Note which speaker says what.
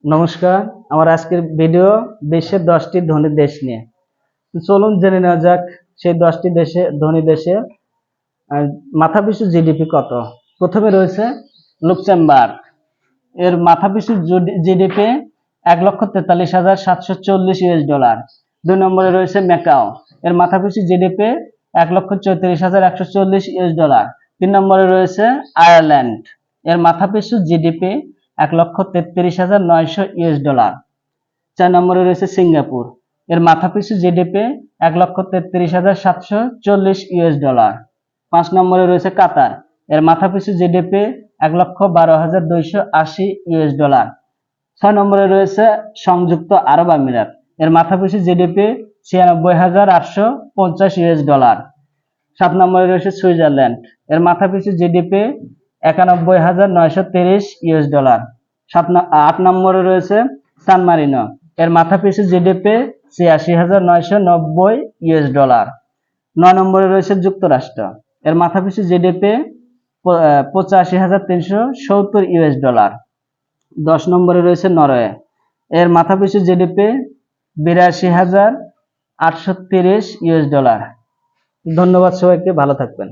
Speaker 1: নমস্কার। আমার আজকের ভিডিও বিশ্বের 10টি ধনী দেশ নিয়ে। চলুন জেনে নেওয়া যাক সেই 10টি ধনী দেশে মাথাপিছু জিডিপি কত। প্রথমে রয়েছে লুক্সেমবার্গ। এর মাথাপিছু জিডিপি 1,43,740 ইউএস ডলার। 2 নম্বরে রয়েছে ম্যাকাও। এর মাথাপিছু জিডিপি 1,34,140 ইউএস ডলার। 3 নম্বরে রয়েছে আয়ারল্যান্ড। এর মাথাপিছু জিডিপি 1,33,900 ইউএস ডলার। 4 নম্বরে রয়েছে সিঙ্গাপুর। এর মাথাপিছু জিডিপি 1,33,740 ইউএস ডলার। 5 নম্বরে রয়েছে কাতার। এর মাথাপিছু জিডিপি 1,12,280 ইউএস ডলার। 6 নম্বরে রয়েছে সংযুক্ত আরব আমিরাত। এর মাথাপিছু জিডিপি 96,850 ইউএস ডলার। 7 নম্বরে রয়েছে সুইজারল্যান্ড। এর মাথাপিছু জিডিপি 91,930 ইউএস ডলার। 8 নম্বরে রয়েছে সান মারিনো। এর মাথাপিছু জিডিপি 86,990 ইউএস ডলার। 9 নম্বরে রয়েছে যুক্তরাষ্ট্র। এর মাথাপিছু জিডিপি 85,370 ইউএস ডলার। 10 নম্বরে রয়েছে নরওয়ে। এর মাথাপিছু জিডিপি 82,830 ইউএস ডলার। ধন্যবাদ সবাইকে, ভালো থাকবেন।